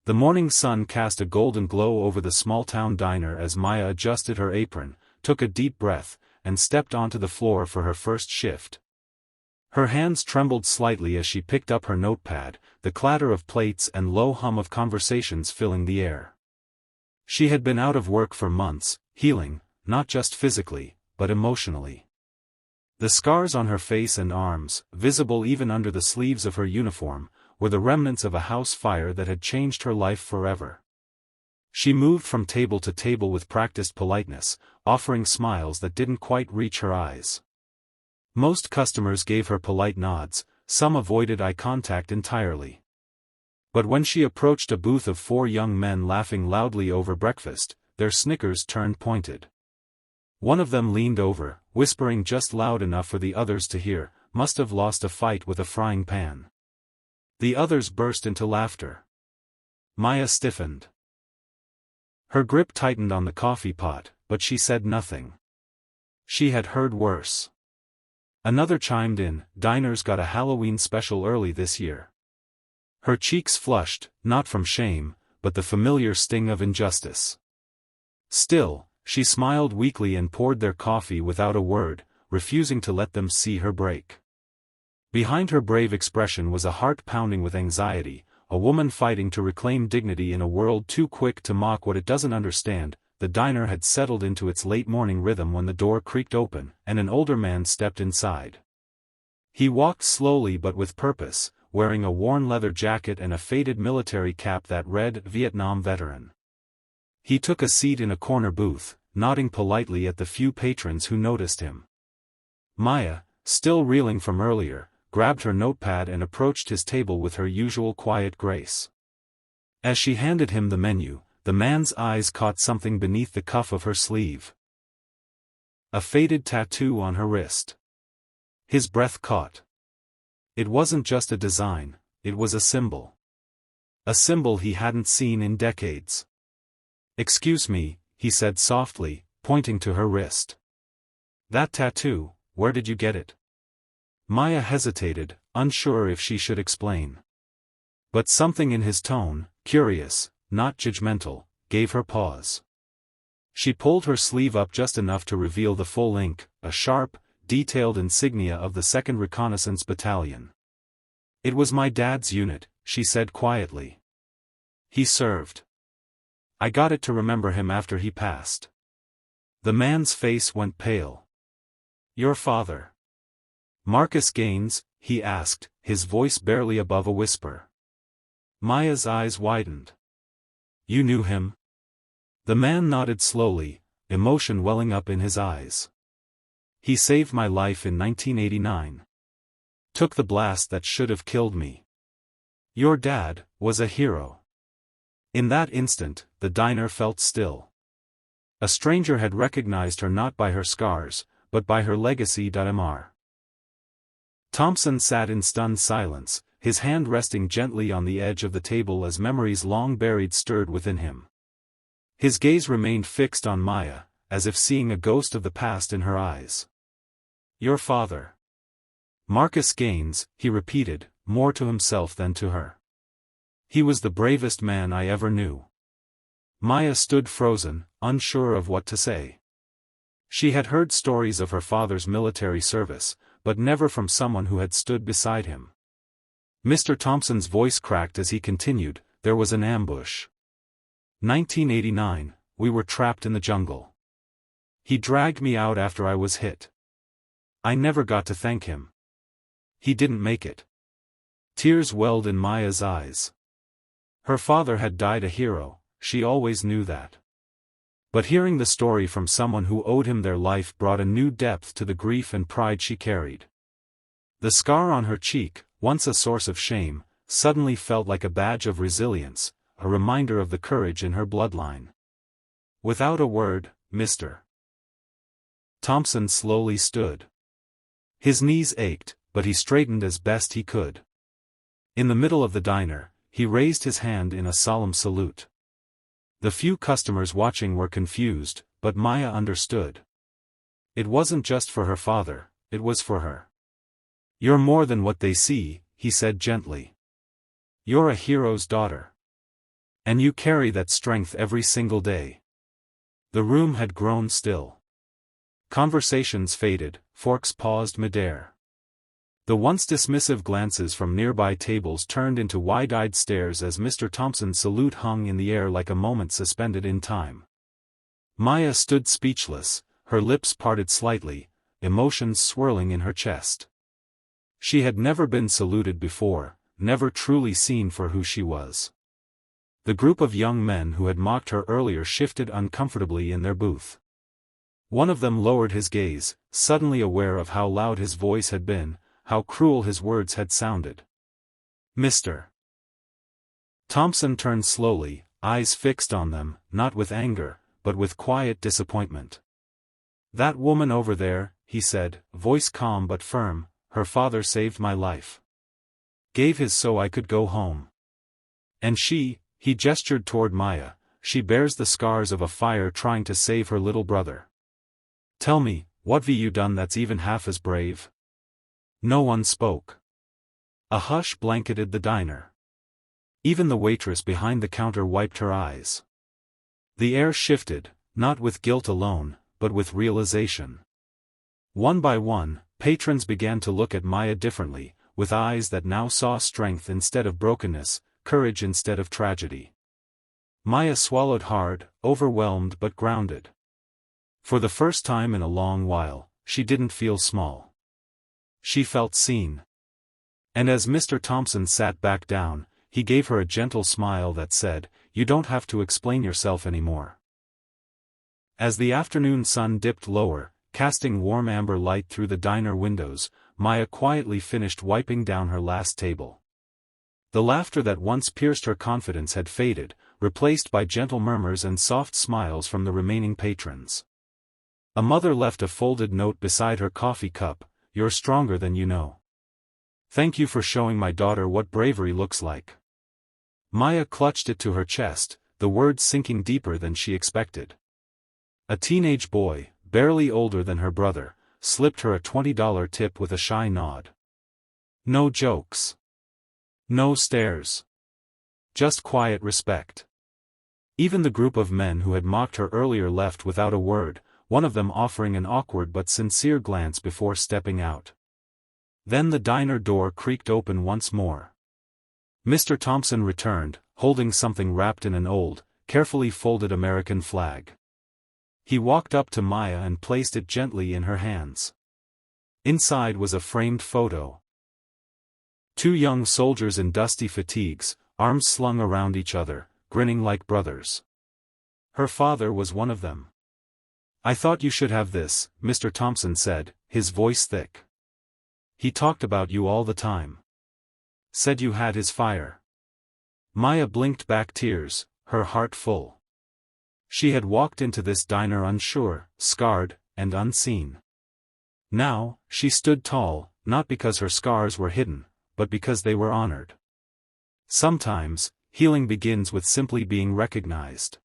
The morning sun cast a golden glow over the small-town diner as Maya adjusted her apron, took a deep breath, and stepped onto the floor for her first shift. Her hands trembled slightly as she picked up her notepad, the clatter of plates and low hum of conversations filling the air. She had been out of work for months, healing, not just physically, but emotionally. The scars on her face and arms, visible even under the sleeves of her uniform, were the remnants of a house fire that had changed her life forever. She moved from table to table with practiced politeness, offering smiles that didn't quite reach her eyes. Most customers gave her polite nods, some avoided eye contact entirely. But when she approached a booth of 4 young men laughing loudly over breakfast, their snickers turned pointed. One of them leaned over, whispering just loud enough for the others to hear, "Must have lost a fight with a frying pan." The others burst into laughter. Maya stiffened. Her grip tightened on the coffee pot, but she said nothing. She had heard worse. Another chimed in, "Diner's got a Halloween special early this year." Her cheeks flushed, not from shame, but the familiar sting of injustice. Still, she smiled weakly and poured their coffee without a word, refusing to let them see her break. Behind her brave expression was a heart pounding with anxiety, a woman fighting to reclaim dignity in a world too quick to mock what it doesn't understand. The diner had settled into its late morning rhythm when the door creaked open, and an older man stepped inside. He walked slowly but with purpose, wearing a worn leather jacket and a faded military cap that read "Vietnam Veteran." He took a seat in a corner booth, nodding politely at the few patrons who noticed him. Maya, still reeling from earlier, grabbed her notepad and approached his table with her usual quiet grace. As she handed him the menu, the man's eyes caught something beneath the cuff of her sleeve. A faded tattoo on her wrist. His breath caught. It wasn't just a design, it was a symbol. A symbol he hadn't seen in decades. "Excuse me," he said softly, pointing to her wrist. "That tattoo, where did you get it?" Maya hesitated, unsure if she should explain. But something in his tone, curious, not judgmental, gave her pause. She pulled her sleeve up just enough to reveal the full ink, a sharp, detailed insignia of the 2nd Reconnaissance Battalion. "It was my dad's unit," she said quietly. "He served. I got it to remember him after he passed." The man's face went pale. "Your father? Marcus Gaines?" he asked, his voice barely above a whisper. Maya's eyes widened. "You knew him?" The man nodded slowly, emotion welling up in his eyes. "He saved my life in 1989. Took the blast that should have killed me. Your dad was a hero." In that instant, the diner felt still. A stranger had recognized her not by her scars, but by her legacy. Mr. Thompson sat in stunned silence, his hand resting gently on the edge of the table as memories long buried stirred within him. His gaze remained fixed on Maya, as if seeing a ghost of the past in her eyes. "Your father. Marcus Gaines," he repeated, more to himself than to her. "He was the bravest man I ever knew." Maya stood frozen, unsure of what to say. She had heard stories of her father's military service, but never from someone who had stood beside him. Mr. Thompson's voice cracked as he continued, "There was an ambush. 1989, we were trapped in the jungle. He dragged me out after I was hit. I never got to thank him. He didn't make it." Tears welled in Maya's eyes. Her father had died a hero, she always knew that. But hearing the story from someone who owed him their life brought a new depth to the grief and pride she carried. The scar on her cheek, once a source of shame, suddenly felt like a badge of resilience, a reminder of the courage in her bloodline. Without a word, Mr. Thompson slowly stood. His knees ached, but he straightened as best he could. In the middle of the diner, he raised his hand in a solemn salute. The few customers watching were confused, but Maya understood. It wasn't just for her father, it was for her. "You're more than what they see," he said gently. "You're a hero's daughter. And you carry that strength every single day. The room had grown still. Conversations faded, forks paused midair. The once dismissive glances from nearby tables turned into wide-eyed stares as Mr. Thompson's salute hung in the air like a moment suspended in time. Maya stood speechless, her lips parted slightly, emotions swirling in her chest. She had never been saluted before, never truly seen for who she was. The group of young men who had mocked her earlier shifted uncomfortably in their booth. One of them lowered his gaze, suddenly aware of how loud his voice had been, how cruel his words had sounded. Mr. Thompson turned slowly, eyes fixed on them, not with anger, but with quiet disappointment. That woman over there, he said, voice calm but firm, her father saved my life. Gave his so I could go home. And she, he gestured toward Maya, she bears the scars of a fire trying to save her little brother. Tell me, what have you done that's even half as brave? No one spoke. A hush blanketed the diner. Even the waitress behind the counter wiped her eyes. The air shifted, not with guilt alone, but with realization. One by one, patrons began to look at Maya differently, with eyes that now saw strength instead of brokenness, courage instead of tragedy. Maya swallowed hard, overwhelmed but grounded. For the first time in a long while, she didn't feel small. She felt seen. And as Mr. Thompson sat back down, he gave her a gentle smile that said, "You don't have to explain yourself anymore." As the afternoon sun dipped lower, casting warm amber light through the diner windows, Maya quietly finished wiping down her last table. The laughter that once pierced her confidence had faded, replaced by gentle murmurs and soft smiles from the remaining patrons. A mother left a folded note beside her coffee cup, "You're stronger than you know. Thank you for showing my daughter what bravery looks like." Maya clutched it to her chest, the words sinking deeper than she expected. A teenage boy, barely older than her brother, slipped her a $20 tip with a shy nod. No jokes. No stares. Just quiet respect. Even the group of men who had mocked her earlier left without a word, one of them offering an awkward but sincere glance before stepping out. Then the diner door creaked open once more. Mr. Thompson returned, holding something wrapped in an old, carefully folded American flag. He walked up to Maya and placed it gently in her hands. Inside was a framed photo. Two young soldiers in dusty fatigues, arms slung around each other, grinning like brothers. Her father was one of them. "I thought you should have this," Mr. Thompson said, his voice thick. "He talked about you all the time. Said you had his fire." Maya blinked back tears, her heart full. She had walked into this diner unsure, scarred, and unseen. Now, she stood tall, not because her scars were hidden, but because they were honored. Sometimes, healing begins with simply being recognized.